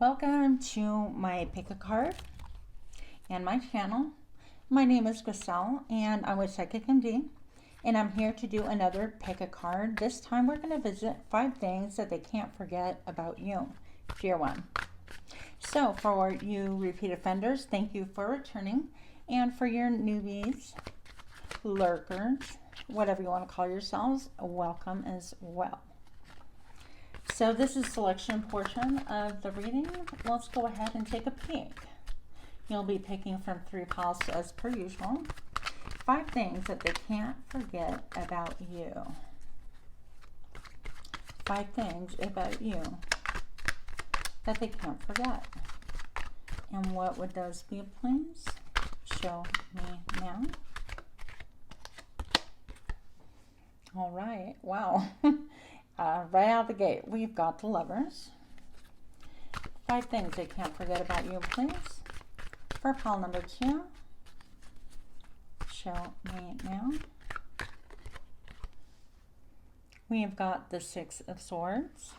Welcome to my pick a card and my channel. My name is Giselle and I'm with Psychic MD, and I'm here to do another pick a card. This time we're going to visit 5 things that they can't forget about you. Dear one. So for you repeat offenders, thank you for returning, and for your newbies, lurkers, whatever you want to call yourselves, welcome as well. So this is selection portion of the reading. Let's go ahead and take a peek. You'll be picking from 3 piles as per usual. 5 things that they can't forget about you. 5 things about you that they can't forget. And what would those be, please? Show me now. All right. Wow. Right out the gate, we've got the Lovers. 5 things they can't forget about you, please. For pile number 2, show me now. We've got the 6 of Swords.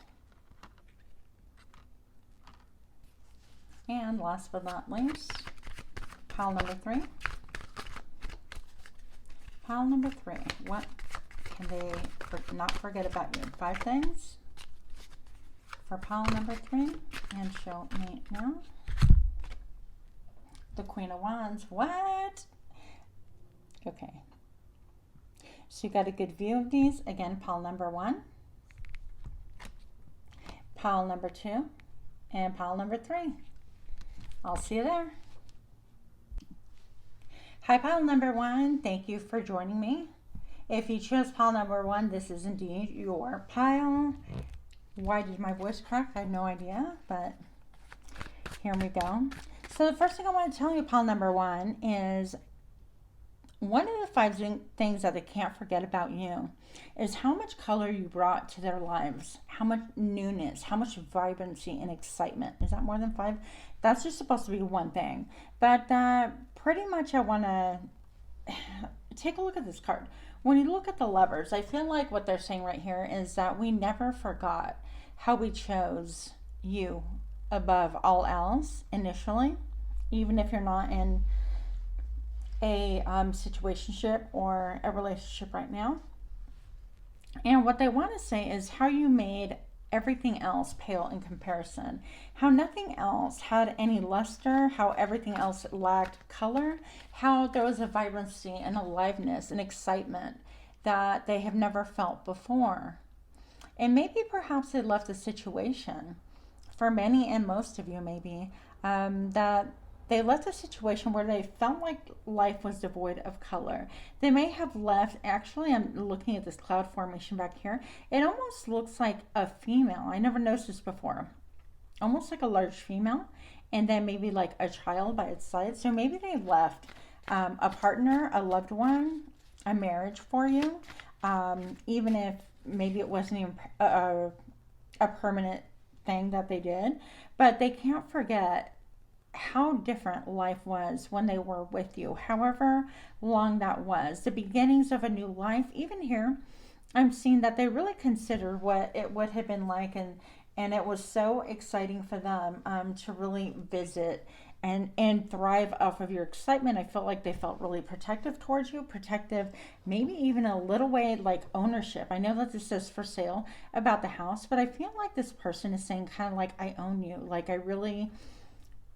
And last but not least, pile number 3. Pile number 3, what can they not forget about you? 5 things for pile number 3, and show me now. The Queen of Wands. What? Okay. So you got a good view of these. Again, pile number 1, pile number 2, and pile number 3. I'll see you there. Hi, pile number 1. Thank you for joining me. If you chose pile number 1, this is indeed your pile. Why did my voice crack? I have no idea, but here we go. So the first thing I want to tell you, pile number 1, is one of the 5 things that they can't forget about you is how much color you brought to their lives, how much newness, how much vibrancy and excitement. Is that more than 5? That's just supposed to be one thing. But pretty much I want to take a look at this card. When you look at the Lovers, I feel like what they're saying right here is that we never forgot how we chose you above all else initially, even if you're not in a situationship or a relationship right now. And what they want to say is how you made everything else pale in comparison, how nothing else had any luster, how everything else lacked color, how there was a vibrancy and aliveness and excitement that they have never felt before. And maybe perhaps they left a situation, for many and most of you maybe, that they left a situation where they felt like life was devoid of color. They may have left, actually, I'm looking at this cloud formation back here. It almost looks like a female. I never noticed this before. Almost like a large female, and then maybe like a child by its side. So maybe they left a partner, a loved one, a marriage for you, even if maybe it wasn't even a permanent thing that they did. But they can't forget how different life was when they were with you, however long that was, the beginnings of a new life. Even here, I'm seeing that they really considered what it would have been like, and it was so exciting for them to really visit and thrive off of your excitement. I felt like they felt really protective towards you, protective, maybe even a little way like ownership. I know that this says for sale about the house, but I feel like this person is saying kind of like, I own you, like I really,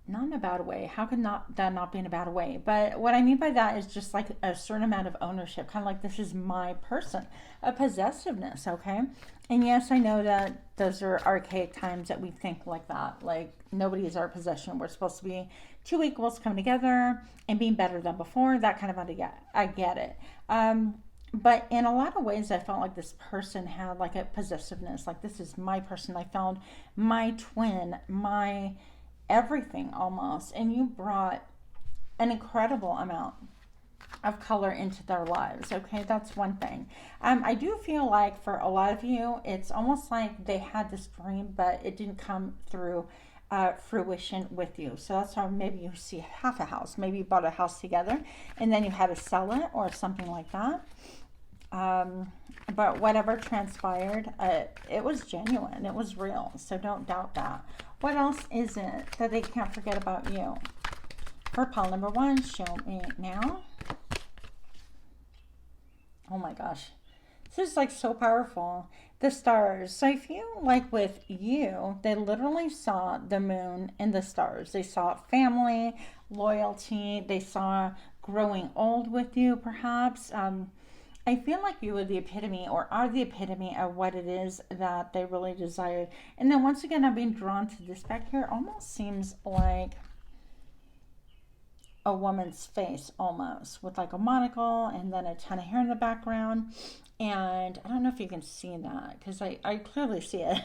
not in a bad way. How could that not be in a bad way? But what I mean by that is just like a certain amount of ownership, kind of like this is my person, a possessiveness, okay? And yes, I know that those are archaic times that we think like that, like nobody is our possession. We're supposed to be 2 equals coming together and being better than before, that kind of idea. I get it. But in a lot of ways, I felt like this person had like a possessiveness, like this is my person. I found my twin, my everything almost, and you brought an incredible amount of color into their lives. Okay, that's one thing. I do feel like for a lot of you, it's almost like they had this dream, but it didn't come through fruition with you. So that's why maybe you see half a house. Maybe you bought a house together and then you had to sell it or something like that. But whatever transpired, it was genuine. It was real. So don't doubt that. What else is it that they can't forget about you? For pile number 1, show me now. Oh my gosh. This is like so powerful. The stars. So I feel like with you, they literally saw the moon and the stars. They saw family, loyalty. They saw growing old with you, perhaps. I feel like you are the epitome, or are the epitome of what it is that they really desired. And then once again, I'm being drawn to this back here. Almost seems like a woman's face, almost, with like a monocle and then a ton of hair in the background. And I don't know if you can see that, because I clearly see it.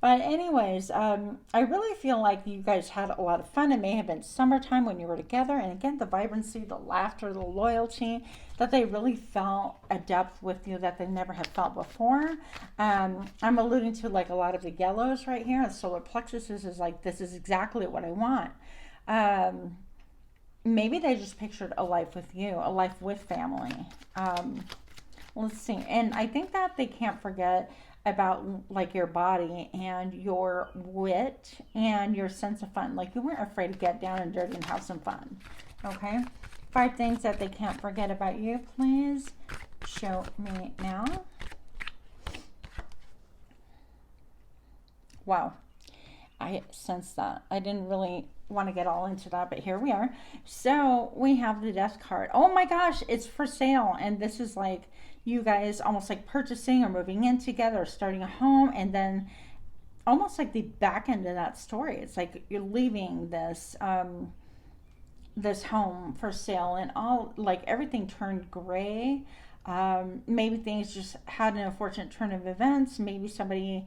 But anyways, I really feel like you guys had a lot of fun. It may have been summertime when you were together. And again, the vibrancy, the laughter, the loyalty, that they really felt a depth with you that they never had felt before. I'm alluding to like a lot of the yellows right here. The solar plexuses is like, this is exactly what I want. Maybe they just pictured a life with you, a life with family. Let's see. And I think that they can't forget about like your body and your wit and your sense of fun. Like you weren't afraid to get down and dirty and have some fun. Okay. 5 things that they can't forget about you, please. Show me now. Wow. I sense that. I didn't really want to get all into that, but here we are. So we have the Death card. Oh my gosh, it's for sale. And this is like you guys almost like purchasing or moving in together, or starting a home, and then almost like the back end of that story. It's like you're leaving this this home for sale, and all like everything turned gray. Maybe things just had an unfortunate turn of events. Maybe somebody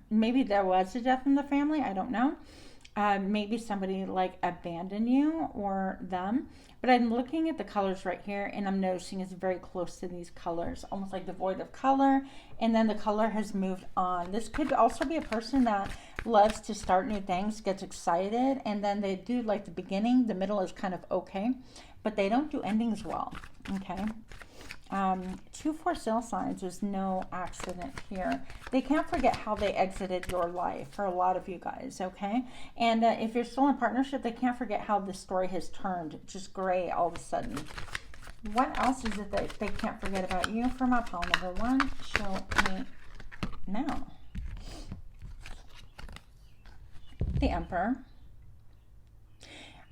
maybe there was a death in the family. I don't know. Maybe somebody like abandoned you or them. But I'm looking at the colors right here, and I'm noticing it's very close to these colors, almost like devoid of color. And then the color has moved on. This could also be a person that loves to start new things, gets excited, and then they do like the beginning. The middle is kind of okay, but they don't do endings well. Okay. 2 for sale signs. There's no accident here. They can't forget how they exited your life for a lot of you guys. Okay. And if you're still in partnership, they can't forget how the story has turned just gray all of a sudden. What else is it that they can't forget about you for my pile number 1? Show me now. The Emperor.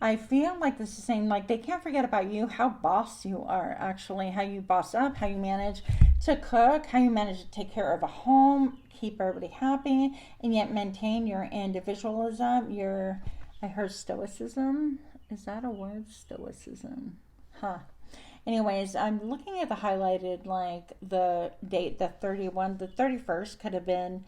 I feel like this is saying like they can't forget about you, how boss you are, actually, how you boss up, how you manage to cook, how you manage to take care of a home, keep everybody happy, and yet maintain your individualism, your, I heard stoicism. Is that a word? Stoicism. Huh. Anyways, I'm looking at the highlighted, like the date, the 31, the 31st could have been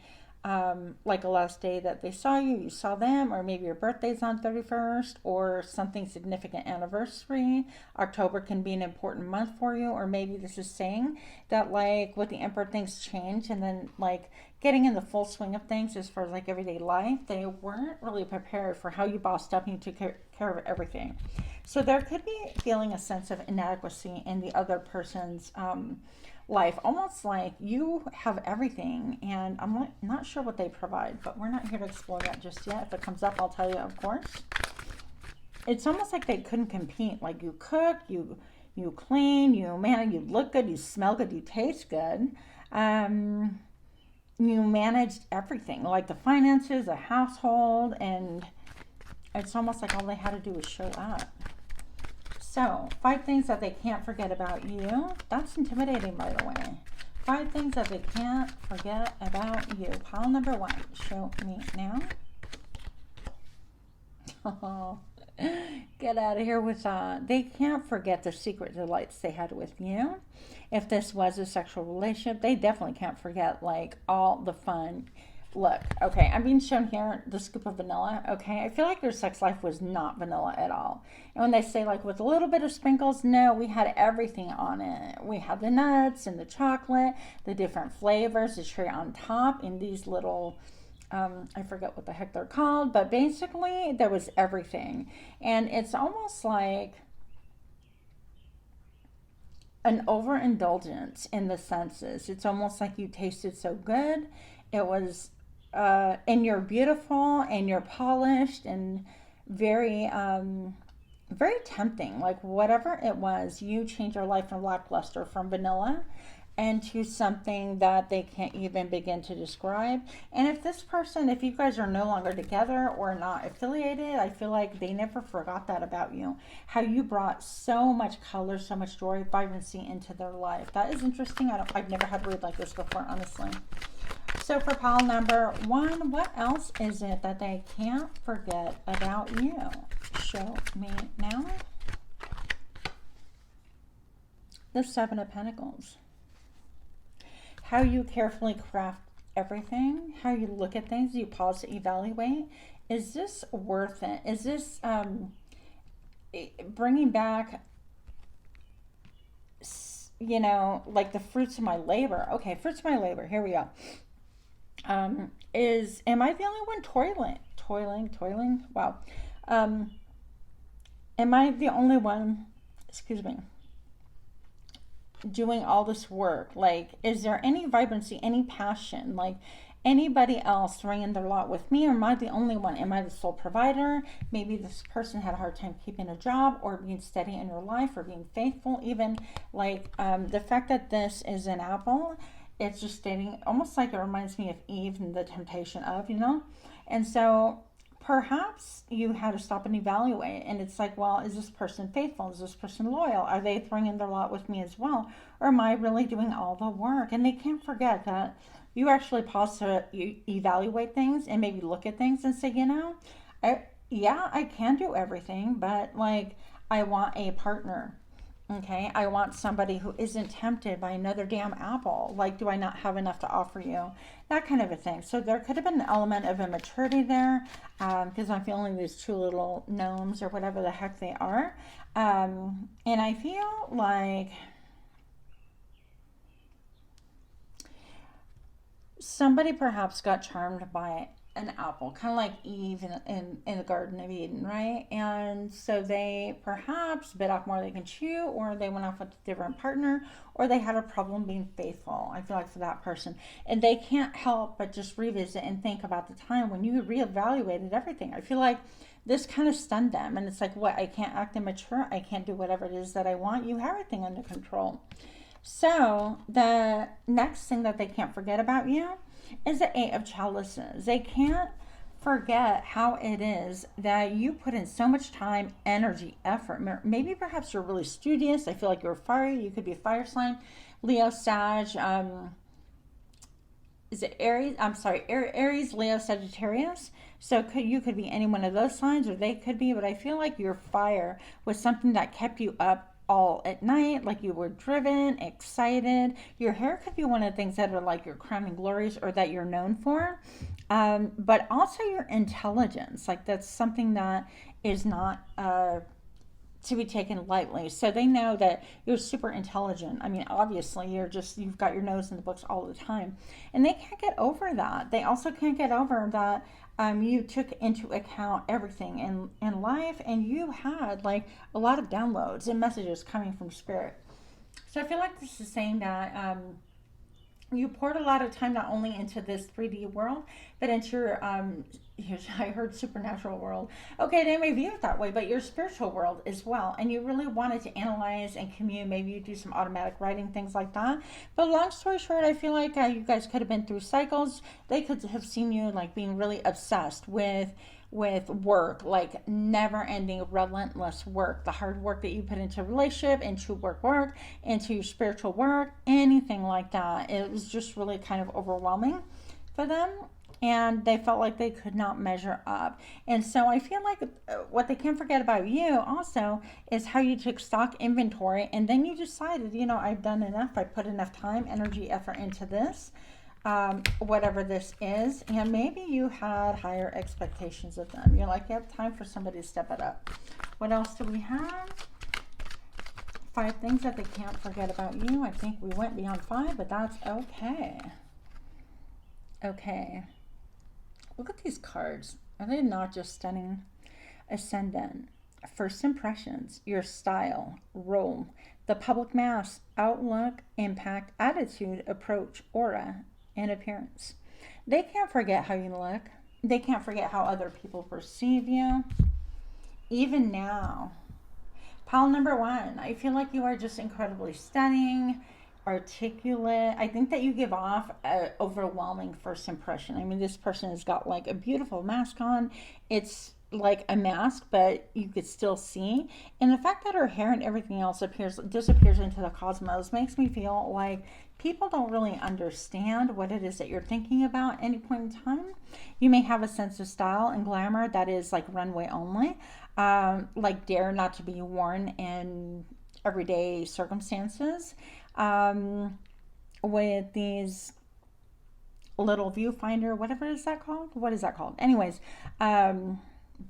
like a last day that they saw you, you saw them, or maybe your birthday's on 31st, or something significant anniversary. October can be an important month for you, or maybe this is saying that like with the Emperor things change, and then like getting in the full swing of things as far as like everyday life, they weren't really prepared for how you bossed up and you took care of everything. So there could be feeling a sense of inadequacy in the other person's life, almost like you have everything, and I'm not sure what they provide, but we're not here to explore that just yet. If it comes up, I'll tell you, of course. It's almost like they couldn't compete. Like you cook, you clean, you look good, you smell good, you taste good. You managed everything, like the finances, the household, and it's almost like all they had to do was show up. So, 5 things that they can't forget about you. That's intimidating, by the way. 5 things that they can't forget about you. Pile number 1. Show me now. Oh, get out of here with that. They can't forget the secret delights they had with you. If this was a sexual relationship, they definitely can't forget like all the fun. Look, okay, I'm being shown here the scoop of vanilla, okay? I feel like their sex life was not vanilla at all. And when they say like with a little bit of sprinkles, no, we had everything on it. We had the nuts and the chocolate, the different flavors, the cherry on top, in these little, I forget what the heck they're called, but basically there was everything. And it's almost like an overindulgence in the senses. It's almost like you tasted so good. It was and you're beautiful and you're polished and very very tempting. Like whatever it was, you changed your life from lackluster, from vanilla, into something that they can't even begin to describe. And if this person, if you guys are no longer together or not affiliated, I feel like they never forgot that about you. How you brought so much color, so much joy, vibrancy into their life. That is interesting. I've never had a read like this before, honestly. So for pile number 1, what else is it that they can't forget about you? Show me now. The 7 of Pentacles. How you carefully craft everything, how you look at things, you pause to evaluate. Is this worth it? Is this bringing back, you know, like the fruits of my labor? Okay, fruits of my labor, here we go. Am I the only one toiling? Wow. Am I the only one, excuse me, doing all this work? Like, is there any vibrancy, any passion? Like, anybody else throwing in their lot with me, or am I the only one? Am I the sole provider? Maybe this person had a hard time keeping a job or being steady in your life or being faithful. Even like the fact that this is an apple, it's just stating, almost like it reminds me of Eve and the temptation of, you know? And so perhaps you had to stop and evaluate, and it's like, well, is this person faithful? Is this person loyal? Are they throwing in their lot with me as well? Or am I really doing all the work? And they can't forget that you actually pause to evaluate things and maybe look at things and say, you know, I can do everything, but like, I want a partner. Okay, I want somebody who isn't tempted by another damn apple. Like, do I not have enough to offer you? That kind of a thing. So there could have been an element of immaturity there, because I'm feeling these 2 little gnomes or whatever the heck they are. And I feel like somebody perhaps got charmed by an apple, kind of like Eve in the Garden of Eden, right? And so they perhaps bit off more than they can chew, or they went off with a different partner, or they had a problem being faithful, I feel like, for that person. And they can't help but just revisit and think about the time when you reevaluated everything. I feel like this kind of stunned them. And it's like, what? I can't act immature. I can't do whatever it is that I want. You have everything under control. So the next thing that they can't forget about you is the 8 of Chalices. They can't forget how it is that you put in so much time, energy, effort. Maybe perhaps you're really studious. I feel like you're fiery. You could be a fire sign. Leo, Sag, is it Aries? I'm sorry, Aries, Leo, Sagittarius. So you could be any one of those signs, or they could be, but I feel like your fire was something that kept you up all at night, like you were driven, excited. Your hair could be one of the things that are like your crowning glories, or that you're known for. But also your intelligence, like that's something that is not to be taken lightly. So they know that you're super intelligent. I mean, obviously you've got your nose in the books all the time, and they can't get over that. They also can't get over that you took into account everything in life, and you had like a lot of downloads and messages coming from spirit. So I feel like this is saying that you poured a lot of time not only into this 3D world, but into your, I heard supernatural world. Okay, they may view it that way, but your spiritual world as well. And you really wanted to analyze and commune. Maybe you do some automatic writing, things like that. But long story short, I feel like you guys could have been through cycles. They could have seen you like being really obsessed with work, like never ending, relentless work, the hard work that you put into a relationship, into work, into your spiritual work, anything like that. It was just really kind of overwhelming for them, and they felt like they could not measure up. And so I feel like what they can't forget about you also is how you took stock inventory, and then you decided, you know, I've done enough, I put enough time, energy, effort into this. Whatever this is, and maybe you had higher expectations of them. You're like, you have time for somebody to step it up. What else do we have? 5 things that they can't forget about you. I think we went beyond 5, but that's okay. Okay. Look at these cards. Are they not just stunning? Ascendant. First impressions, your style, role, the public mass, outlook, impact, attitude, approach, aura, and appearance. They can't forget how you look. They can't forget how other people perceive you. Even now. Pile number 1, I feel like you are just incredibly stunning, articulate. I think that you give off an overwhelming first impression. I mean, this person has got like a beautiful mask on. It's like a mask, but you could still see. And the fact that her hair and everything else disappears into the cosmos makes me feel like people don't really understand what it is that you're thinking about at any point in time. You may have a sense of style and glamour that is like runway only, like dare not to be worn in everyday circumstances. With these little viewfinder, whatever is that called? What is that called? Anyways,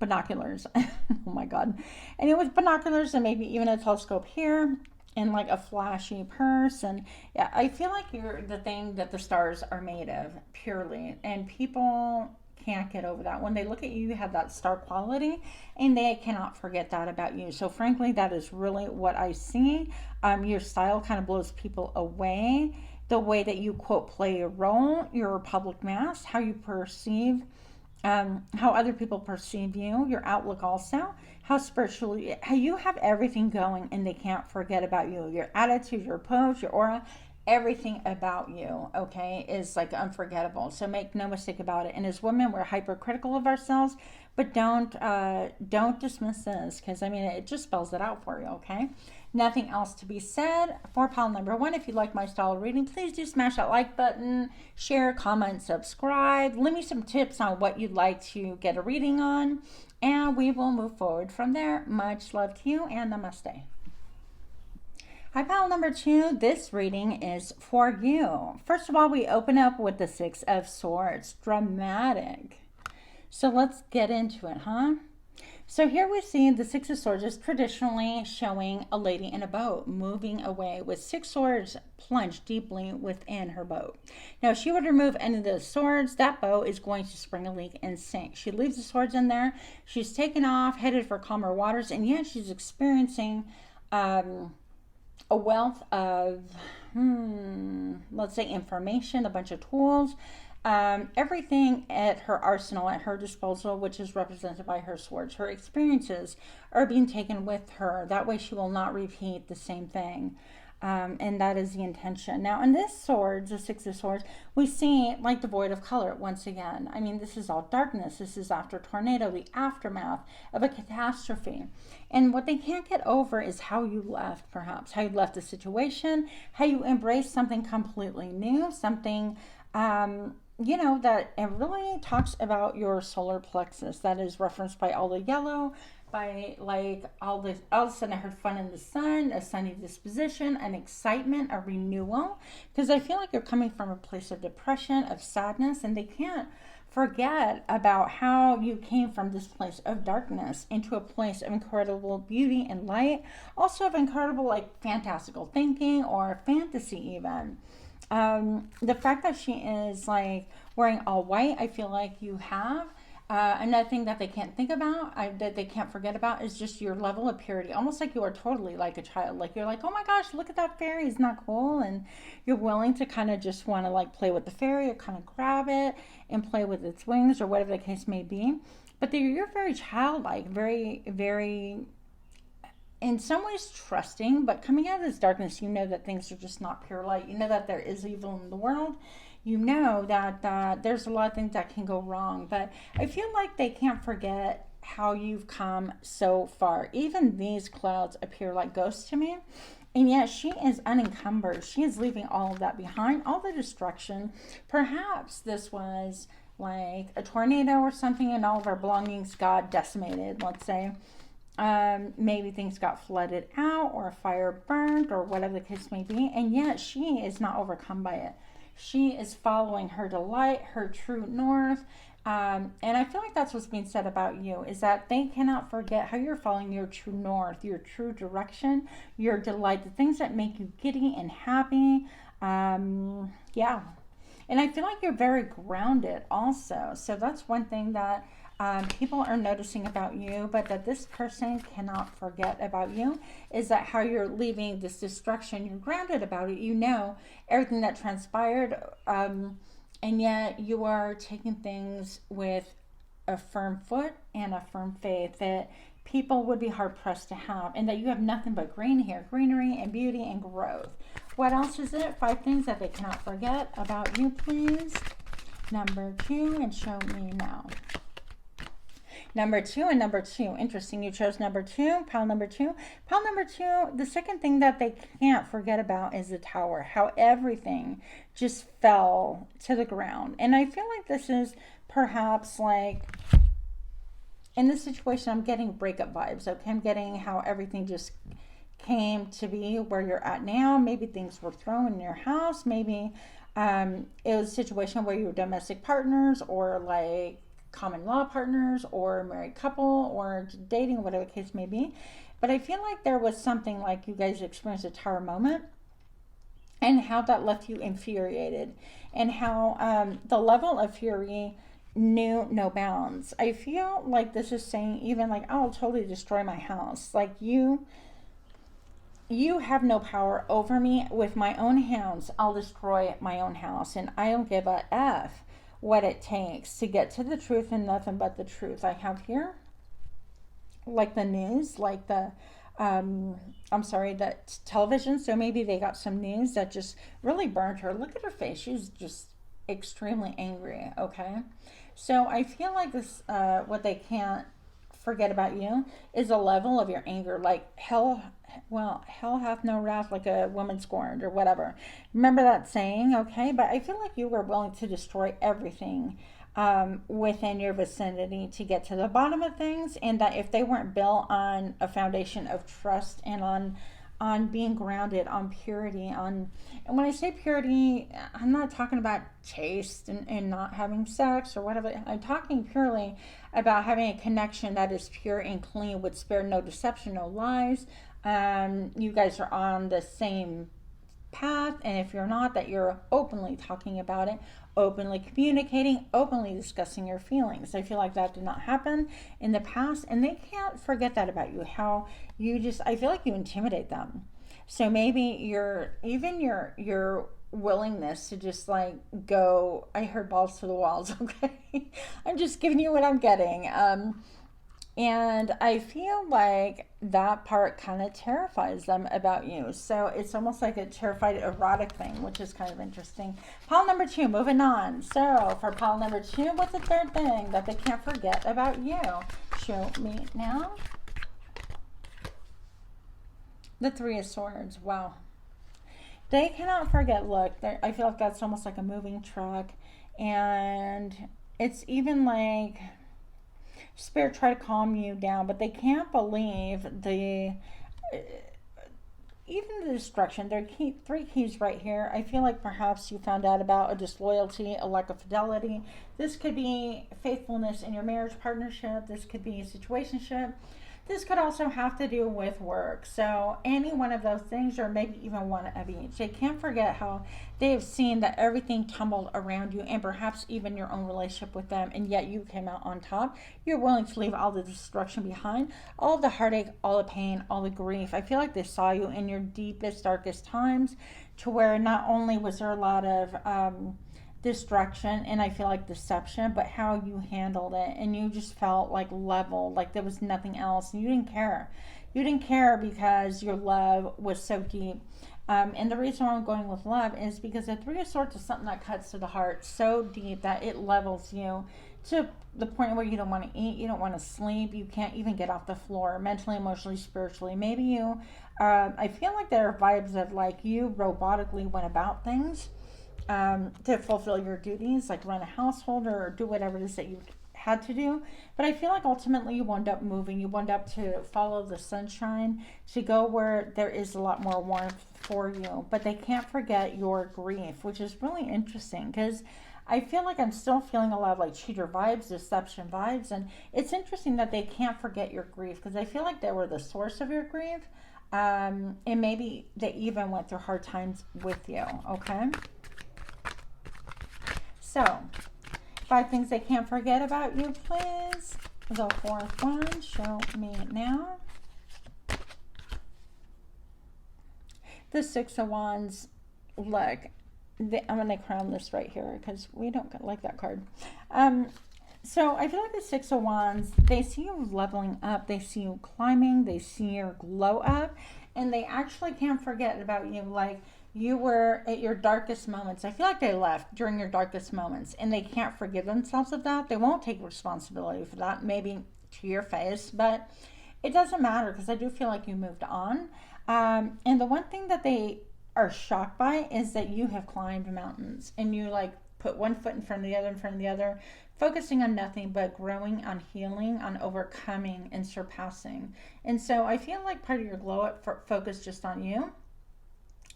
binoculars. Oh my god. Anyways, binoculars and maybe even a telescope here and like a flashy purse. And yeah, I feel like you're the thing that the stars are made of, purely. And people can't get over that. When they look at you, you have that star quality, and they cannot forget that about you. So frankly, that is really what I see. Your style kind of blows people away. The way that you, quote, play a role, your public mask, how you perceive, how other people perceive you, your outlook also, how spiritually, how you have everything going and they can't forget about you. Your attitude, your pose, your aura, everything about you, okay, is like unforgettable. So make no mistake about it. And as women, we're hypercritical of ourselves, but don't dismiss this, because I mean, it just spells it out for you, okay? Nothing else to be said. For pile number 1, if you like my style of reading, please do smash that like button, share, comment, subscribe. Leave me some tips on what you'd like to get a reading on, and we will move forward from there. Much love to you, and namaste. Hi, pile number 2. This reading is for you. First of all, we open up with the 6 of Swords. Dramatic. So let's get into it, huh? So here we see the 6 of Swords is traditionally showing a lady in a boat moving away with 6 swords plunged deeply within her boat. Now, if she would remove any of those swords, that boat is going to spring a leak and sink. She leaves the swords in there. She's taken off, headed for calmer waters, and yet she's experiencing a wealth of, let's say, information, a bunch of tools, everything at her arsenal, at her disposal, which is represented by her swords. Her experiences are being taken with her. That way she will not repeat the same thing. And that is the intention. Now, in this swords, the 6 of Swords, we see like the void of color once again. I mean, this is all darkness. This is after a tornado, the aftermath of a catastrophe. And what they can't get over is how you left, perhaps. How you left the situation, how you embraced something completely new, something you know, that it really talks about your solar plexus. That is referenced by all the yellow, by like all of a sudden I heard fun in the sun, a sunny disposition, an excitement, a renewal. Because I feel like you're coming from a place of depression, of sadness, and they can't forget about how you came from this place of darkness into a place of incredible beauty and light. Also of incredible like fantastical thinking or fantasy even. The fact that she is like wearing all white, I feel like you have another thing that they can't think about, that they can't forget about, is just your level of purity. Almost like you are totally like a child. Like you're like, oh my gosh, look at that fairy, isn't that cool? And you're willing to kind of just want to like play with the fairy or kind of grab it and play with its wings or whatever the case may be. But you're very childlike, very, very, in some ways trusting, but coming out of this darkness, you know that things are just not pure light. You know that there is evil in the world. You know that there's a lot of things that can go wrong. But I feel like they can't forget how you've come so far. Even these clouds appear like ghosts to me. And yet she is unencumbered. She is leaving all of that behind, all the destruction. Perhaps this was like a tornado or something and all of our belongings got decimated, let's say. Maybe things got flooded out or a fire burned or whatever the case may be, and yet she is not overcome by it. She is following her delight, her true north, and I feel like that's what's being said about you, is that they cannot forget how you're following your true north, your true direction, your delight, the things that make you giddy and happy. Yeah, and I feel like you're very grounded also, so that's one thing that people are noticing about you, but that this person cannot forget about you, is that how you're leaving this destruction, you're grounded about it. You know everything that transpired And yet you are taking things with a firm foot and a firm faith that people would be hard pressed to have, and that you have nothing but green here, greenery and beauty and growth. What else is it? 5 things that they cannot forget about you, please. Number 2, and show me now. Number 2 and number 2. Interesting. You chose number 2, pile number 2. Pile number 2, the second thing that they can't forget about is the tower. How everything just fell to the ground. And I feel like this is perhaps like, in this situation, I'm getting breakup vibes. Okay, I'm getting how everything just came to be where you're at now. Maybe things were thrown in your house. Maybe it was a situation where you were domestic partners, or like common law partners, or married couple, or dating, whatever the case may be. But I feel like there was something like you guys experienced a tower moment, and how that left you infuriated, and how the level of fury knew no bounds. I feel like this is saying even like, I'll totally destroy my house. Like you have no power over me. With my own hands, I'll destroy my own house, and I don't give a F what it takes to get to the truth, and nothing but the truth. I have here like the news, like the the television. So maybe they got some news that just really burned her. Look at her face. She's just extremely angry. Okay. So I feel like this, what they can't forget about you is a level of your anger. Like hell hath no wrath like a woman scorned, or whatever. Remember that saying? Okay. But I feel like you were willing to destroy everything within your vicinity to get to the bottom of things, and that if they weren't built on a foundation of trust and on being grounded on purity, and when I say purity, I'm not talking about chaste and not having sex or whatever. I'm talking purely about having a connection that is pure and clean, would spare no deception, no lies. You guys are on the same path, and if you're not, that you're openly talking about it, openly communicating, openly discussing your feelings. I feel like that did not happen in the past, and they can't forget that about you. How you just, I feel like you intimidate them. So maybe your willingness to just like go, I heard balls to the walls. Okay. I'm just giving you what I'm getting. And I feel like that part kind of terrifies them about you. So it's almost like a terrified erotic thing, which is kind of interesting. Pile number 2, moving on. So for pile number 2, what's the third thing that they can't forget about you? Show me now. The 3 of Swords. Wow. They cannot forget. Look, I feel like that's almost like a moving truck. And it's even like Spirit try to calm you down, but they can't believe even the destruction. There are 3 keys right here. I feel like perhaps you found out about a disloyalty, a lack of fidelity. This could be faithfulness in your marriage partnership. This could be a situationship. This could also have to do with work. So any one of those things, or maybe even one of each. They can't forget how they have seen that everything tumbled around you, and perhaps even your own relationship with them, and yet you came out on top. You're willing to leave all the destruction behind, all the heartache, all the pain, all the grief. I feel like they saw you in your deepest, darkest times, to where not only was there a lot of destruction and I feel like deception, but how you handled it, and you just felt like level, like there was nothing else, and you didn't care. You didn't care because your love was so deep. And the reason why I'm going with love is because the 3 of Swords is something that cuts to the heart so deep that it levels you to the point where you don't want to eat, you don't want to sleep, you can't even get off the floor, mentally, emotionally, spiritually. Maybe you, I feel like there are vibes of like you robotically went about things to fulfill your duties, like run a household or do whatever it is that you had to do. But I feel like ultimately you wound up moving. You wound up to follow the sunshine, to go where there is a lot more warmth for you. But they can't forget your grief, which is really interesting, because I feel like I'm still feeling a lot of like cheater vibes, deception vibes. And it's interesting that they can't forget your grief, because I feel like they were the source of your grief. And maybe they even went through hard times with you. Okay. So, 5 things they can't forget about you, please. The 4th one, show me now. The 6 of Wands. Look, I'm going to crown this right here because we don't like that card. So I feel like the Six of Wands, they see you leveling up, they see you climbing, they see your glow up, and they actually can't forget about you. Like, you were at your darkest moments. I feel like they left during your darkest moments, and they can't forgive themselves of that. They won't take responsibility for that, maybe to your face, but it doesn't matter because I do feel like you moved on. And the one thing that they are shocked by is that you have climbed mountains, and you like put one foot in front of the other, in front of the other, focusing on nothing but growing, on healing, on overcoming and surpassing. And so I feel like part of your glow up focused just on you,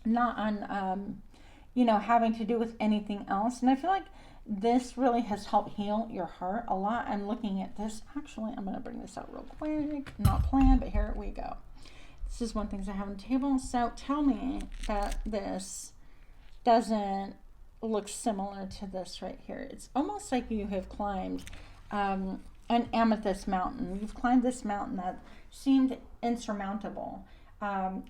not on having to do with anything else. And I feel like this really has helped heal your heart a lot. I'm looking at this. Actually, I'm going to bring this out real quick. Not planned, but here we go. This is one thing I have on the table. So tell me that this doesn't look similar to this right here. It's almost like you have climbed an amethyst mountain. You've climbed this mountain that seemed insurmountable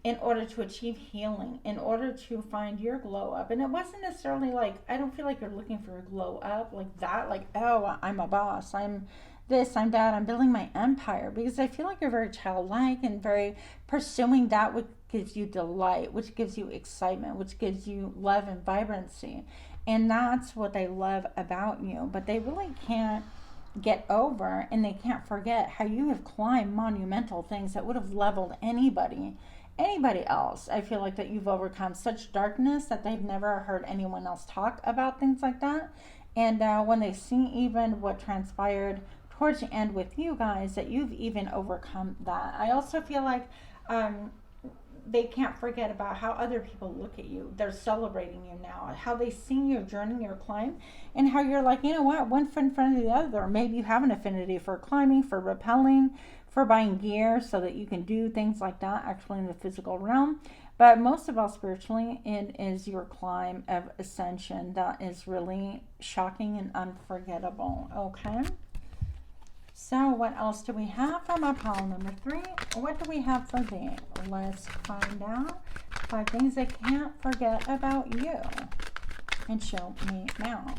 in order to achieve healing, in order to find your glow up. And it wasn't necessarily like, I don't feel like you're looking for a glow up like that, like, oh, I'm a boss, I'm this, I'm that, I'm building my empire, because I feel like you're very childlike and very pursuing that which gives you delight, which gives you excitement, which gives you love and vibrancy. And that's what they love about you. But they really can't get over, and they can't forget how you have climbed monumental things that would have leveled anybody else. I feel like that you've overcome such darkness that they've never heard anyone else talk about things like that. And when they see even what transpired towards the end with you guys, that you've even overcome that. I also feel like they can't forget about how other people look at you. They're celebrating you now, how they see your journey, your climb, and how you're like, you know what, one foot in front of the other. Maybe you have an affinity for climbing, for rappelling, for buying gear so that you can do things like that actually in the physical realm. But most of all, spiritually, it is your climb of ascension that is really shocking and unforgettable. Okay. So what else do we have for my pile number 3? What do we have for them? Let's find out 5 things they can't forget about you. And show me now.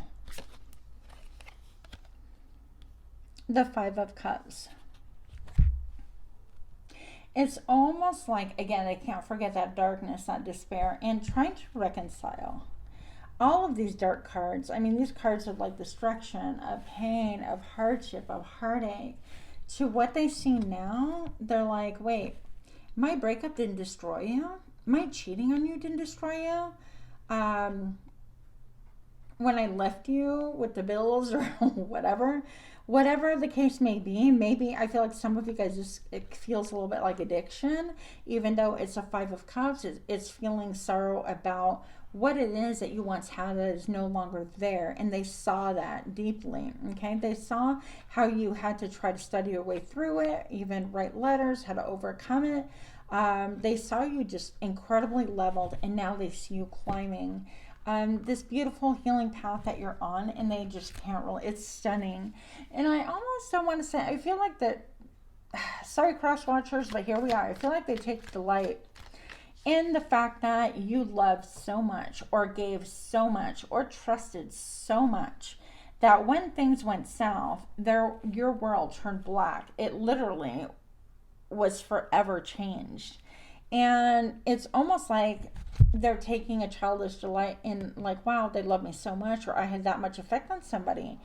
The 5 of Cups. It's almost like, again, they can't forget that darkness, that despair, and trying to reconcile. All of these dark cards, I mean, these cards of like destruction, of pain, of hardship, of heartache, to what they see now, they're like, wait, my breakup didn't destroy you? My cheating on you didn't destroy you? When I left you with the bills or whatever the case may be, maybe I feel like some of you guys, just, it feels a little bit like addiction, even though it's a 5 of Cups, it's feeling sorrow about what it is that you once had that is no longer there. And they saw that deeply. Okay, they saw how you had to try to study your way through it, even write letters, how to overcome it. They saw you just incredibly leveled, and now they see you climbing this beautiful healing path that you're on, and they just can't really, it's stunning. And I almost don't want to say, I feel like that, sorry cross watchers, but here we are. I feel like they take delight in the fact that you loved so much, or gave so much, or trusted so much, that when things went south, your world turned black. It literally was forever changed. And it's almost like they're taking a childish delight in, like, wow, they love me so much, or I had that much effect on somebody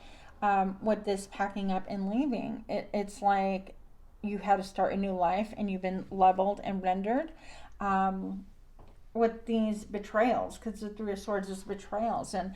with this packing up and leaving. It's like you had to start a new life, and you've been leveled and rendered with these betrayals, because the 3 of Swords is betrayals, and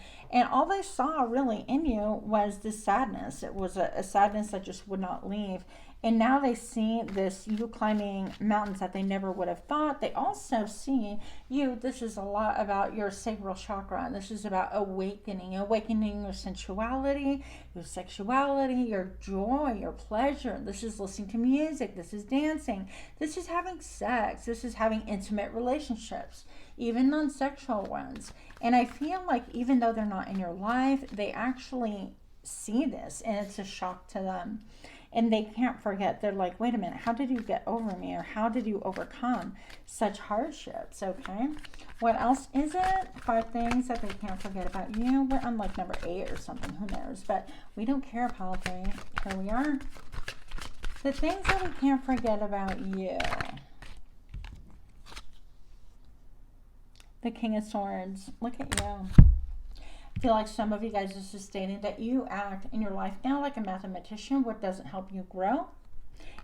all they saw really in you was this sadness. It was a sadness that just would not leave. And now they see this, you climbing mountains that they never would have thought. They also see you, this is a lot about your sacral chakra. This is about awakening your sensuality, your sexuality, your joy, your pleasure. This is listening to music. This is dancing. This is having sex. This is having intimate relationships, even non-sexual ones. And I feel like even though they're not in your life, they actually see this, and it's a shock to them. and they can't forget. They're like, wait a minute, how did you get over me? Or how did you overcome such hardships? Okay. What else is it? 5 things that they can't forget about you. We're on like number 8 or something. Who knows? But we don't care, Pile 3. Here we are. The things that we can't forget about you. The King of Swords. Look at you. I feel like some of you guys are just stating that you act in your life now like a mathematician. What doesn't help you grow?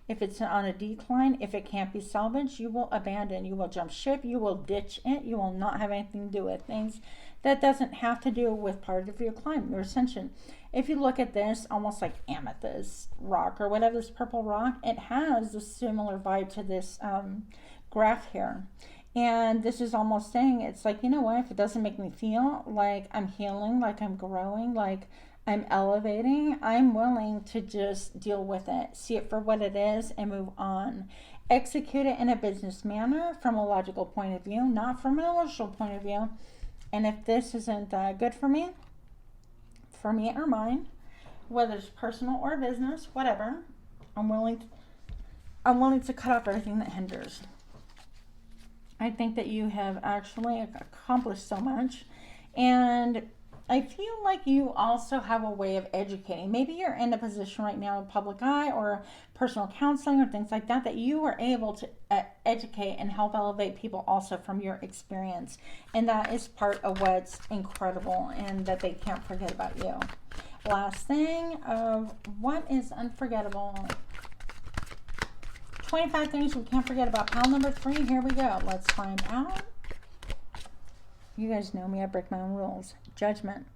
If it's on a decline, if it can't be salvaged, you will abandon. You will jump ship. You will ditch it. You will not have anything to do with things that doesn't have to do with part of your climb, your ascension. If you look at this, almost like amethyst rock or whatever, this purple rock, it has a similar vibe to this graph here. And this is almost saying, it's like, you know what, if it doesn't make me feel like I'm healing, like I'm growing, like I'm elevating, I'm willing to just deal with it, see it for what it is, and move on. Execute it in a business manner from a logical point of view, not from an emotional point of view. And if this isn't good for me or mine, whether it's personal or business, whatever, I'm willing to cut off everything that hinders. I think that you have actually accomplished so much, and I feel like you also have a way of educating. Maybe you're in a position right now in public eye or personal counseling or things like that, that you are able to educate and help elevate people also from your experience. And that is part of what's incredible and that they can't forget about you. Last thing of what is unforgettable. 25 things we can't forget about pile number 3. Here we go. Let's find out. You guys know me. I break my own rules. Judgment.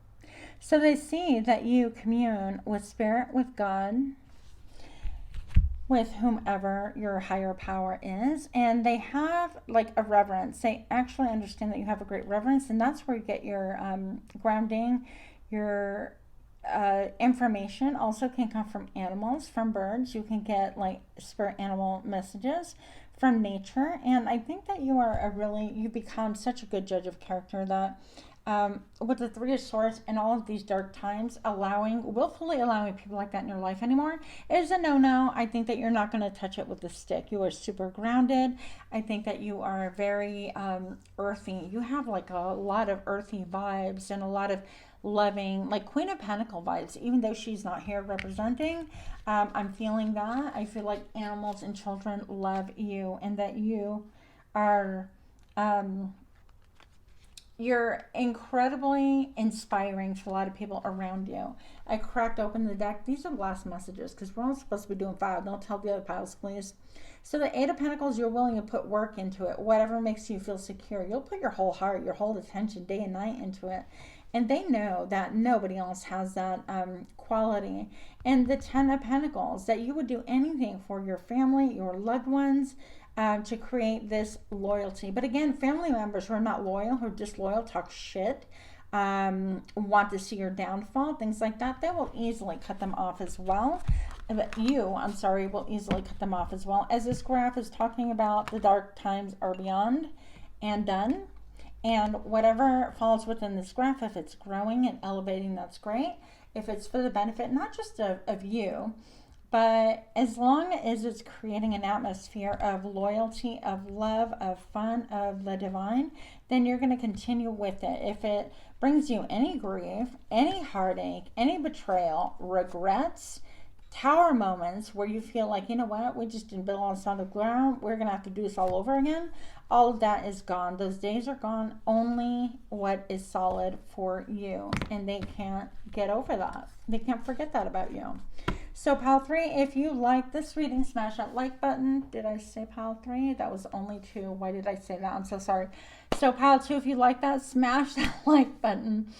So they see that you commune with spirit, with God, with whomever your higher power is. And they have like a reverence. They actually understand that you have a great reverence. And that's where you get your grounding, your information. Also can come from animals, from birds. You can get like spirit animal messages from nature. And I think that you are you become such a good judge of character that with the 3 of Swords and all of these dark times, willfully allowing people like that in your life anymore is a no-no. I think that you're not going to touch it with a stick. You are super grounded. I think that you are very earthy. You have like a lot of earthy vibes and a lot of loving, like Queen of Pentacle vibes, even though she's not here representing. I'm feeling that. I feel like animals and children love you, and that you are you're incredibly inspiring to a lot of people around you. I cracked open the deck. These are last messages because we're all supposed to be doing 5. Don't tell the other piles, please. So the 8 of Pentacles, you're willing to put work into it. Whatever makes you feel secure. You'll put your whole heart, your whole attention, day and night into it. And they know that nobody else has that quality. And the 10 of Pentacles, that you would do anything for your family, your loved ones, to create this loyalty. But again, family members who are not loyal, who are disloyal, talk shit, want to see your downfall, things like that, they will easily cut them off as well. But you, I'm sorry, will easily cut them off as well. As this graph is talking about, the dark times are beyond and done. And whatever falls within this graph, if it's growing and elevating, that's great. If it's for the benefit, not just of you, but as long as it's creating an atmosphere of loyalty, of love, of fun, of the divine, then you're going to continue with it. If it brings you any grief, any heartache, any betrayal, regrets, tower moments where you feel like, you know what, we just didn't build on solid ground, we're going to have to do this all over again, all of that is gone. Those days are gone. Only what is solid for you. And they can't get over that. They can't forget that about you. So pile 3, if you like this reading, smash that like button. Did I say pile 3? That was only 2. Why did I say that? I'm so sorry. So pile 2, if you like that, smash that like button.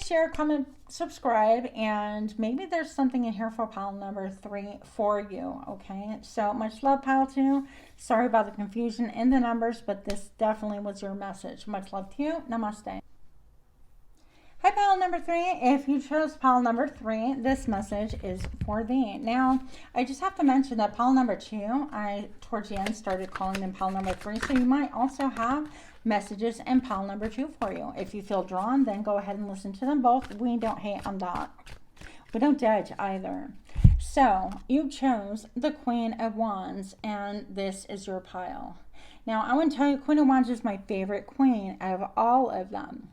Share, comment, subscribe, and maybe there's something in here for pile number 3 for you. Okay, so much love, pile 2. Sorry about the confusion in the numbers, but this definitely was your message. Much love to you. Namaste. Hi, pile number 3. If you chose pile number 3, this message is for thee. Now, I just have to mention that pile number 2, I towards the end started calling them pile number 3, so you might also have messages in pile number 2 for you. If you feel drawn, then go ahead and listen to them both. We don't hate on that. We don't judge either. So you chose the Queen of Wands, and this is your pile. Now, I want to tell you, Queen of Wands is my favorite queen out of all of them.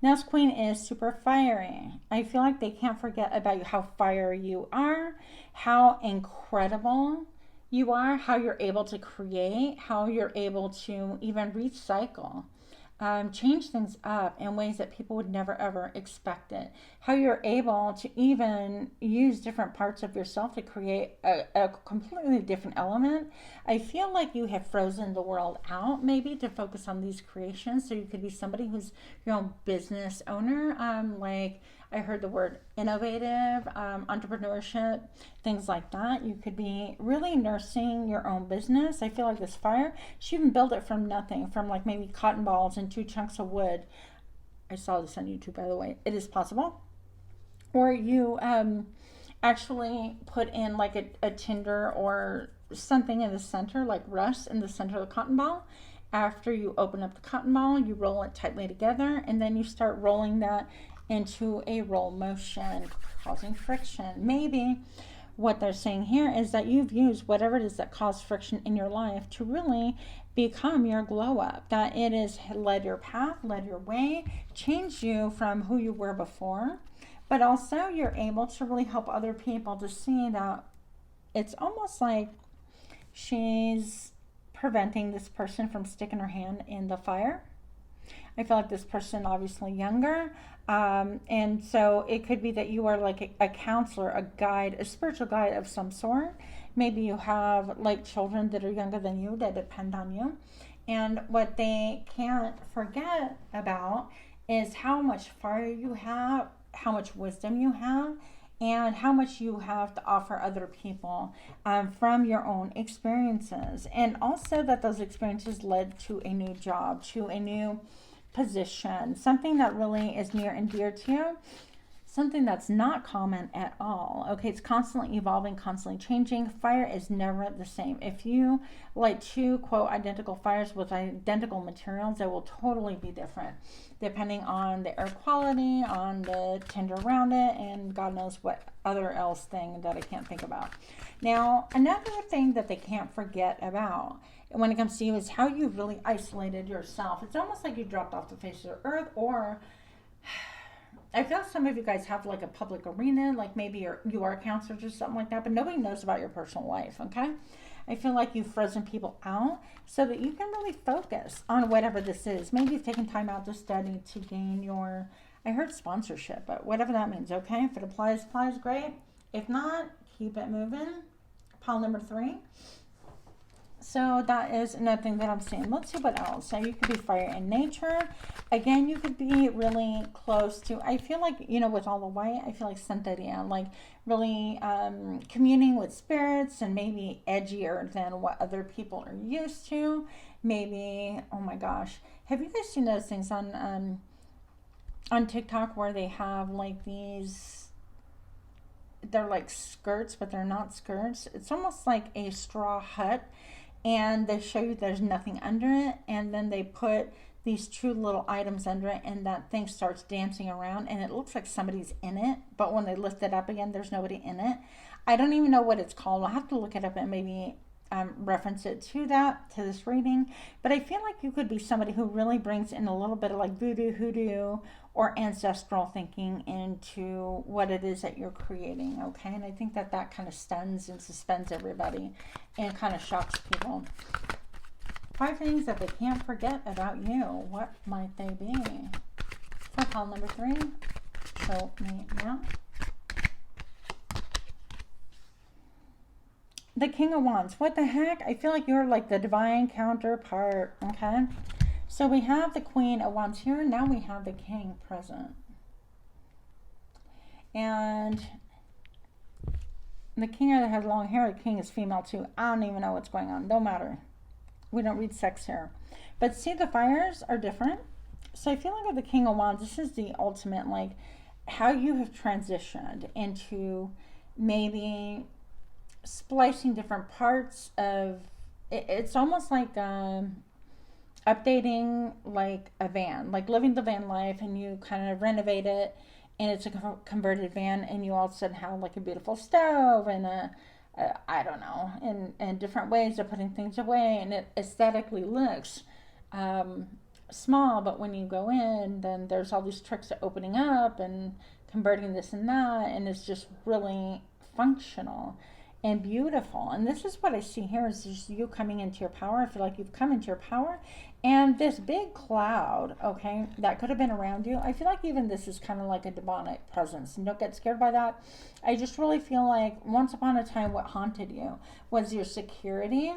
Now, this queen is super fiery. I feel like they can't forget about how fiery you are, how incredible you are, how you're able to create, how you're able to even recycle. Change things up in ways that people would never ever expect it. How you're able to even use different parts of yourself to create a completely different element. I feel like you have frozen the world out maybe to focus on these creations. So you could be somebody who's your own business owner. Like I heard the word innovative, entrepreneurship, things like that. You could be really nursing your own business. I feel like this fire, she even built it from nothing, from like maybe cotton balls and 2 chunks of wood. I saw this on YouTube, by the way. It is possible. Or you actually put in like a tinder or something in the center, like rust in the center of the cotton ball. After you open up the cotton ball, you roll it tightly together, and then you start rolling that into a roll motion, causing friction. Maybe what they're saying here is that you've used whatever it is that caused friction in your life to really become your glow up, that it has led your path, led your way, changed you from who you were before, but also you're able to really help other people to see that it's almost like she's preventing this person from sticking her hand in the fire. I feel like this person obviously younger, and so it could be that you are like a counselor, a guide, a spiritual guide of some sort. Maybe you have like children that are younger than you that depend on you, and what they can't forget about is how much fire you have, how much wisdom you have, and how much you have to offer other people from your own experiences, and also that those experiences led to a new job, to a new position, something that really is near and dear to you, something that's not common at all. Okay, it's constantly evolving, constantly changing. Fire is never the same. If you light 2 quote identical fires with identical materials, they will totally be different depending on the air quality, on the tinder around it, and God knows what other else thing that I can't think about. Now, another thing that they can't forget about when it comes to you is how you've really isolated yourself. It's almost like you dropped off the face of the earth, or I feel some of you guys have like a public arena, like maybe you are counselors or something like that, but nobody knows about your personal life, okay? I feel like you've frozen people out so that you can really focus on whatever this is. Maybe you've taken time out to study to gain your, I heard sponsorship, but whatever that means, okay? If it applies, great. If not, keep it moving. Pile number 3. So that is another thing that I'm seeing. Let's see what else. So you could be fire in nature. Again, you could be really close to, I feel like, you know, with all the white, I feel like Santeria, like really communing with spirits and maybe edgier than what other people are used to. Maybe, oh my gosh. Have you guys seen those things on TikTok where they have like these, they're like skirts, but they're not skirts. It's almost like a straw hut. And they show you there's nothing under it, and then they put these 2 little items under it, and that thing starts dancing around, and it looks like somebody's in it, but when they lift it up again, there's nobody in it. I don't even know what it's called. I'll have to look it up and maybe reference it to this reading. But I feel like you could be somebody who really brings in a little bit of like voodoo, hoodoo, or ancestral thinking into what it is that you're creating, okay? And I think that kind of stuns and suspends everybody and kind of shocks people. 5 things that they can't forget about you. What might they be? For pile number 3, show me now. The King of Wands. What the heck? I feel like you're like the divine counterpart, okay? So we have the Queen of Wands here. Now we have the King present. And the King that has long hair, the King is female too. I don't even know what's going on. Don't matter. We don't read sex here. But see, the fires are different. So I feel like with the King of Wands, this is the ultimate, like, how you have transitioned into maybe splicing different parts of it's almost like updating like a van, like living the van life, and you kind of renovate it and it's a converted van, and you all of a sudden have like a beautiful stove and I don't know, in different ways of putting things away, and it aesthetically looks small, but when you go in, then there's all these tricks of opening up and converting this and that, and it's just really functional and beautiful. And this is what I see here, is just you coming into your power. I feel like you've come into your power, and this big cloud, okay, that could have been around you, I feel like even this is kind of like a demonic presence, and don't get scared by that. I just really feel like once upon a time what haunted you was your security,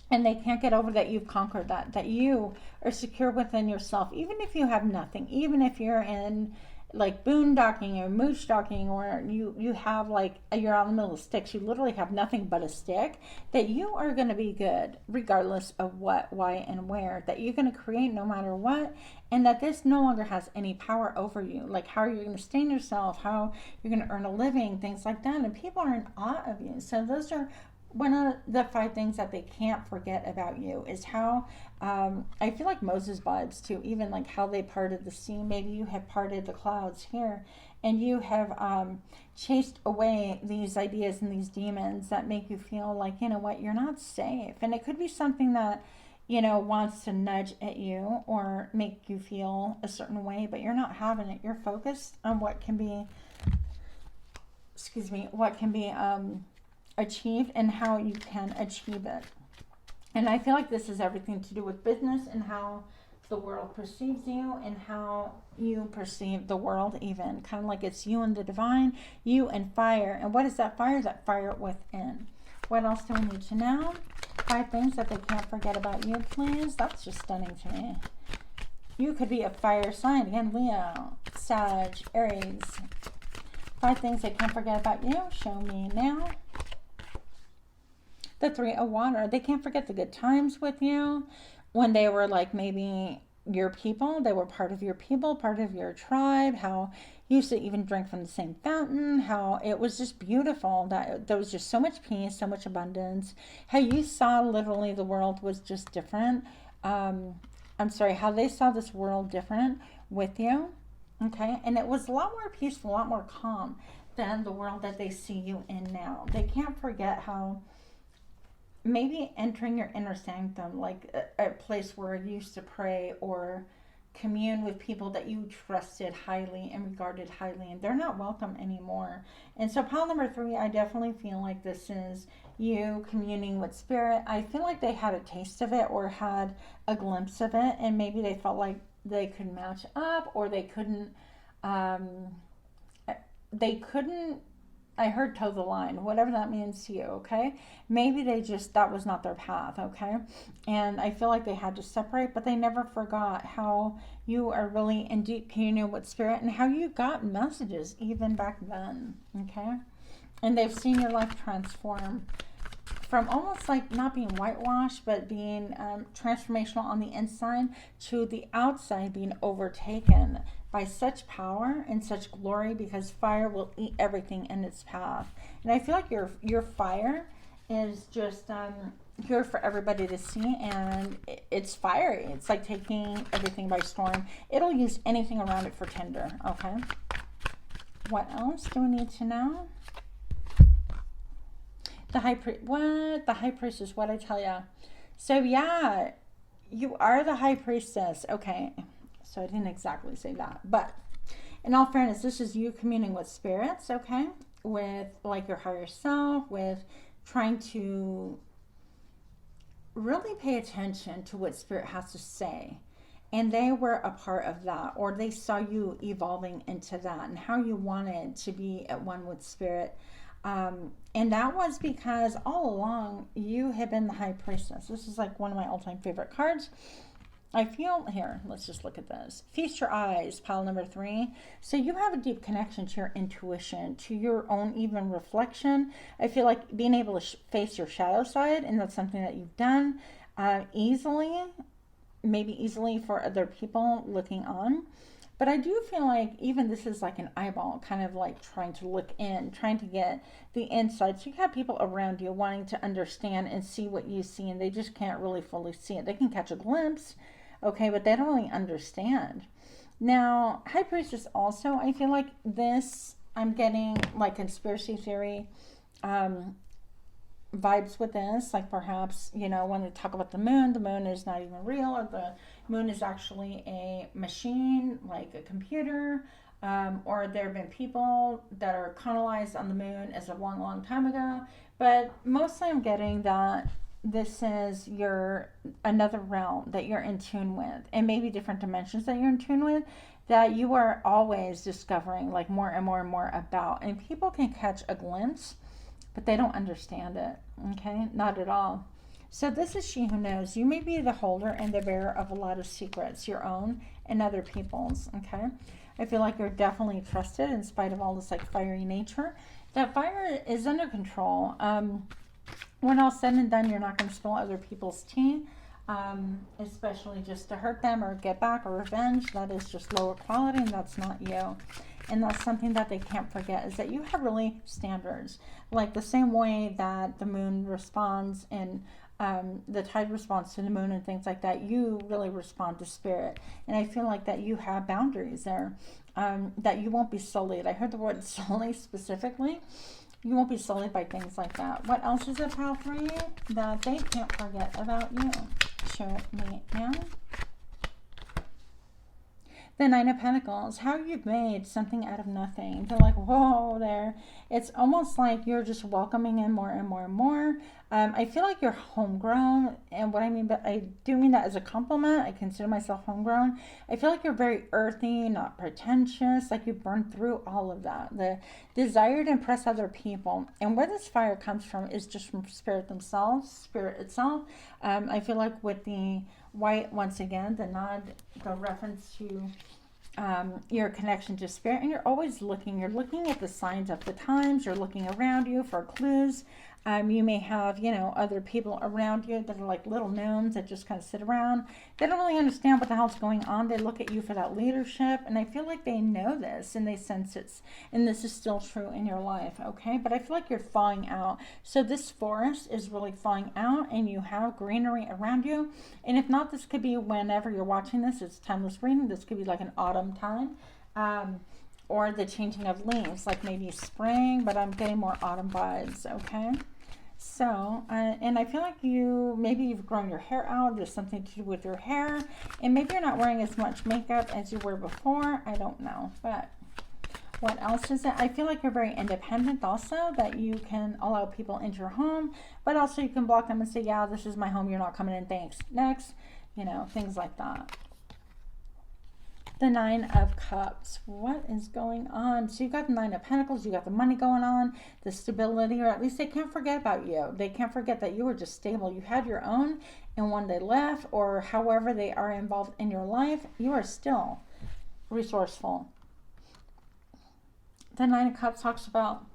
and they can't get over that you've conquered that you are secure within yourself, even if you have nothing, even if you're in like boondocking or mooch docking, or you have like, you're out in the middle of sticks, you literally have nothing but a stick, that you are going to be good regardless of what, why, and where, that you're going to create no matter what, and that this no longer has any power over you. Like how you're going to sustain yourself, how you're going to earn a living, things like that, and people are in awe of you. So those are one of the 5 things that they can't forget about you, is how I feel like Moses vibes too, even like how they parted the sea. Maybe you have parted the clouds here, and you have chased away these ideas and these demons that make you feel like, you know what, you're not safe. And it could be something that, you know, wants to nudge at you or make you feel a certain way, but you're not having it. You're focused on what can be, what can be achieved and how you can achieve it. And I feel like this is everything to do with business and how the world perceives you and how you perceive the world, even kind of like it's you and the divine, you and fire. And what is that fire? That fire within. What else do we need to know? 5 things that they can't forget about you, please. That's just stunning to me. You could be a fire sign, again, Leo, Sag, Aries. 5 things they can't forget about you. Show me now. The 3 of water. They can't forget the good times with you, when they were like maybe your people. They were part of your people, part of your tribe, how you used to even drink from the same fountain, how it was just beautiful, that there was just so much peace, so much abundance, how you saw literally the world was just different. How they saw this world different with you, okay? And it was a lot more peaceful, a lot more calm than the world that they see you in now. They can't forget how maybe entering your inner sanctum, like a place where you used to pray or commune with people that you trusted highly and regarded highly, and they're not welcome anymore. And so pile number 3, I definitely feel like this is you communing with spirit. I feel like they had a taste of it or had a glimpse of it, and maybe they felt like they could match up, or they couldn't I heard toe the line, whatever that means to you, okay? Maybe that was not their path, okay? And I feel like they had to separate, but they never forgot how you are really in deep communion with spirit and how you got messages even back then, okay? And they've seen your life transform from almost like not being whitewashed, but being transformational on the inside to the outside being overtaken by such power and such glory, because fire will eat everything in its path. And I feel like your fire is just here for everybody to see, and it's fiery. It's like taking everything by storm. It'll use anything around it for tinder, okay? What else do we need to know? The high priest, what? The high priestess, what I tell ya? So yeah, you are the high priestess, okay? So I didn't exactly say that, but in all fairness, this is you communing with spirits, okay? With like your higher self, with trying to really pay attention to what spirit has to say. And they were a part of that, or they saw you evolving into that and how you wanted to be at one with spirit. And that was because all along you have been the high priestess. This is like one of my all-time favorite cards. I feel here, let's just look at this. Feast your eyes, pile number 3. So you have a deep connection to your intuition, to your own even reflection. I feel like being able to face your shadow side, and that's something that you've done easily, maybe easily for other people looking on. But I do feel like even this is like an eyeball, kind of like trying to look in, trying to get the inside. So you have people around you wanting to understand and see what you see, and they just can't really fully see it. They can catch a glimpse, okay, but they don't really understand. Now, High Priestess also, I feel like this, I'm getting like conspiracy theory vibes with this. Like perhaps, you know, when they talk about the moon is not even real, or the moon is actually a machine, like a computer. Or there have been people that are colonized on the moon as a long, long time ago. But mostly I'm getting that this is another realm that you're in tune with, and maybe different dimensions that you're in tune with, that you are always discovering like more and more and more about. And people can catch a glimpse, but they don't understand it. Okay, not at all. So this is she who knows. You may be the holder and the bearer of a lot of secrets, your own and other people's. Okay, I feel like you're definitely trusted in spite of all this like fiery nature. That fire is under control. When all said and done, you're not going to spill other people's tea, especially just to hurt them or get back or revenge. That is just lower quality, and that's not you. And that's something that they can't forget, is that you have really standards. Like the same way that the moon responds and the tide responds to the moon and things like that, you really respond to spirit. And I feel like that you have boundaries there, that you won't be sullied. I heard the word sully specifically. You won't be sullied by things like that. What else is it, pal, for you that they can't forget about you? Show me now. The Nine of Pentacles, how you've made something out of nothing. They're like, whoa, there. It's almost like you're just welcoming in more and more and more. I feel like you're homegrown. And what I mean, but I do mean that as a compliment. I consider myself homegrown. I feel like you're very earthy, not pretentious. Like you've burned through all of that. The desire to impress other people. And where this fire comes from is just from spirit themselves, spirit itself. I feel like with the white, once again, the nod, the reference to your connection to spirit, and you're always looking. You're looking at the signs of the times. You're looking around you for clues. You may have, you know, other people around you that are like little gnomes that just kind of sit around. They don't really understand what the hell's going on. They look at you for that leadership, and I feel like they know this and they sense it. And this is still true in your life, okay? But I feel like you're thawing out. So this forest is really thawing out, and you have greenery around you. And if not, this could be whenever you're watching this. It's timeless reading. This could be like an autumn time. Or the changing of leaves, like maybe spring, but I'm getting more autumn vibes, okay? So, and I feel like maybe you've grown your hair out. There's something to do with your hair, and maybe you're not wearing as much makeup as you were before. I don't know, but what else is it? I feel like you're very independent also, that you can allow people into your home, but also you can block them and say, yeah, this is my home. You're not coming in. Thanks. Next, you know, things like that. The Nine of Cups. What is going on? So you got the Nine of Pentacles, you got the money going on, the stability, or at least they can't forget about you. They can't forget that you were just stable. You had your own, and when they left, or however they are involved in your life, you are still resourceful. The Nine of Cups talks about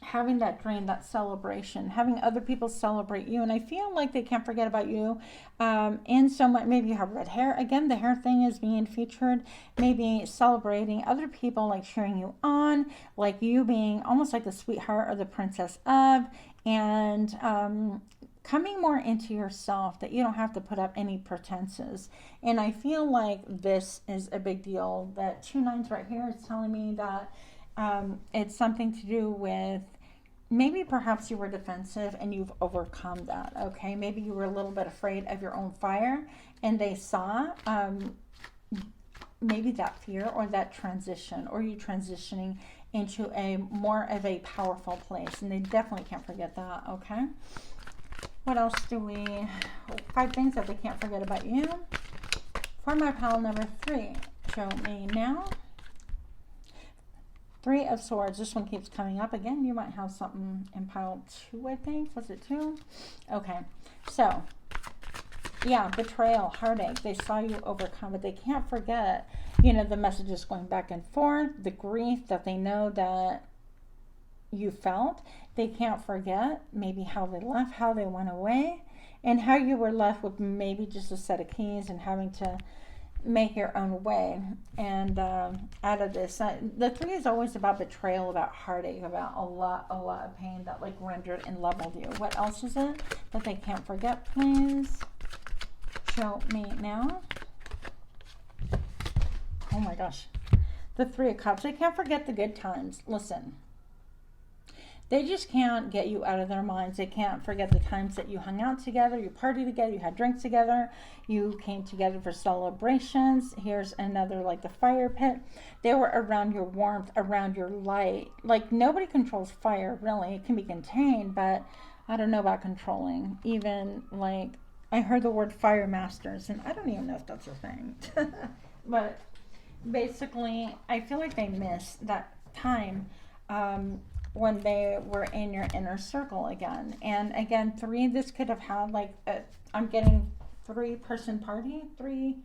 having that dream, that celebration, having other people celebrate you. And I feel like they can't forget about you. And so much, maybe you have red hair. Again, the hair thing is being featured. Maybe celebrating other people, like cheering you on, like you being almost like the sweetheart or the princess of, and coming more into yourself, that you don't have to put up any pretenses. And I feel like this is a big deal. That 2 9s right here is telling me that it's something to do with maybe perhaps you were defensive and you've overcome that, okay? Maybe you were a little bit afraid of your own fire, and they saw maybe that fear or that transition, or you transitioning into a more of a powerful place, and they definitely can't forget that, okay? What else do we... 5 things that they can't forget about you. For my pile number 3, show me now. 3 of Swords. This one keeps coming up again. You might have something in pile 2, I think. Was it 2? Okay. So, yeah, betrayal, heartache. They saw you overcome, but they can't forget, you know, the messages going back and forth, the grief that they know that you felt. They can't forget maybe how they left, how they went away, and how you were left with maybe just a set of keys and having to make your own way. And out of this, the 3 is always about betrayal, about heartache, about a lot of pain that like rendered and leveled you. What else is it that they can't forget, please? Show me now. Oh my gosh. The Three of Cups. They can't forget the good times. Listen. They just can't get you out of their minds. They can't forget the times that you hung out together, you partied together, you had drinks together, you came together for celebrations. Here's another, like the fire pit. They were around your warmth, around your light. Like, nobody controls fire, really. It can be contained, but I don't know about controlling. Even, like, I heard the word fire masters, and I don't even know if that's a thing. But basically, I feel like they miss that time when they were in your inner circle again. And again, 3, this could have had like I'm getting 3-person party. 3,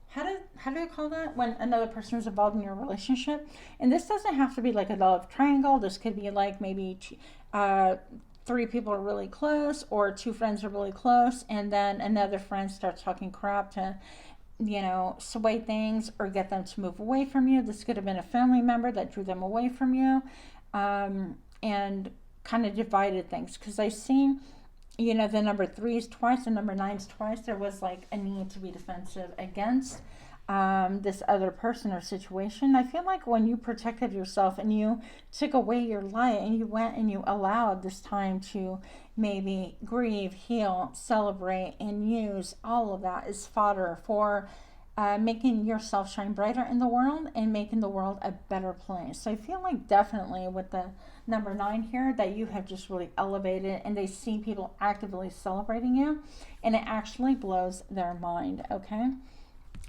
how do you call that when another person is involved in your relationship? And this doesn't have to be like a love triangle. This could be like maybe 3 people are really close, or 2 friends are really close, and then another friend starts talking crap to, you know, sway things or get them to move away from you. This could have been a family member that drew them away from you. And kind of divided things, because I seen, you know, the number 3s twice, the number 9s twice. There was like a need to be defensive against this other person or situation. I feel like when you protected yourself and you took away your light and you went and you allowed this time to maybe grieve, heal, celebrate, and use all of that as fodder for making yourself shine brighter in the world and making the world a better place. So I feel like definitely with the number 9 here that you have just really elevated, and they see people actively celebrating you, and it actually blows their mind. Okay,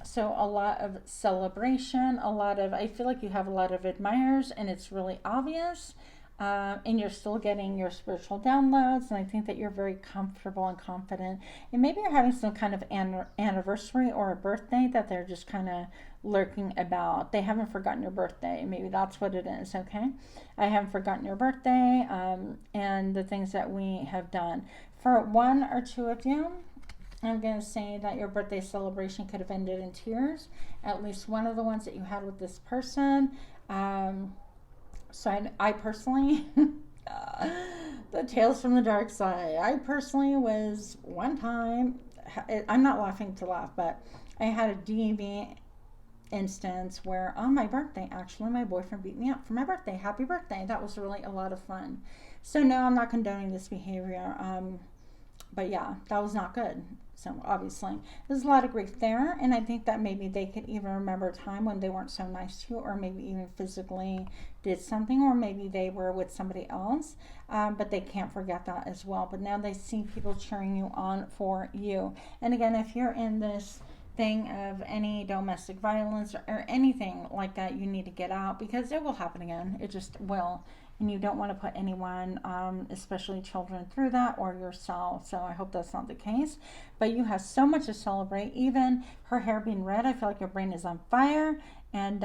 so a lot of celebration, I feel like you have a lot of admirers, and it's really obvious. And you're still getting your spiritual downloads, and I think that you're very comfortable and confident, and maybe you're having some kind of anniversary or a birthday that they're just kind of lurking about. They haven't forgotten your birthday. Maybe that's what it is. Okay, I haven't forgotten your birthday, and the things that we have done. For 1 or 2 of you, I'm going to say that your birthday celebration could have ended in tears. At least one of the ones that you had with this person. So I personally, the tales from the dark side, I personally was one time, I'm not laughing to laugh, but I had a DV instance where on my birthday, actually, my boyfriend beat me up for my birthday. Happy birthday. That was really a lot of fun. So no, I'm not condoning this behavior. But yeah, that was not good. So obviously, there's a lot of grief there, and I think that maybe they could even remember a time when they weren't so nice to you, or maybe even physically did something, or maybe they were with somebody else, but they can't forget that as well. But now they see people cheering you on for you. And again, if you're in this thing of any domestic violence or anything like that, you need to get out, because it will happen again. It just will. And you don't want to put anyone, especially children, through that, or yourself. So I hope that's not the case. But you have so much to celebrate. Even her hair being red, I feel like your brain is on fire. And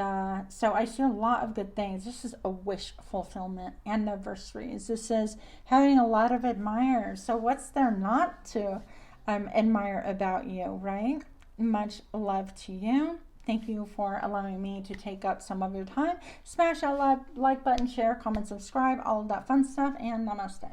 so I see a lot of good things. This is a wish fulfillment. Anniversaries. This is having a lot of admirers. So what's there not to admire about you, right? Much love to you. Thank you for allowing me to take up some of your time. Smash that like button, share, comment, subscribe, all of that fun stuff, and namaste.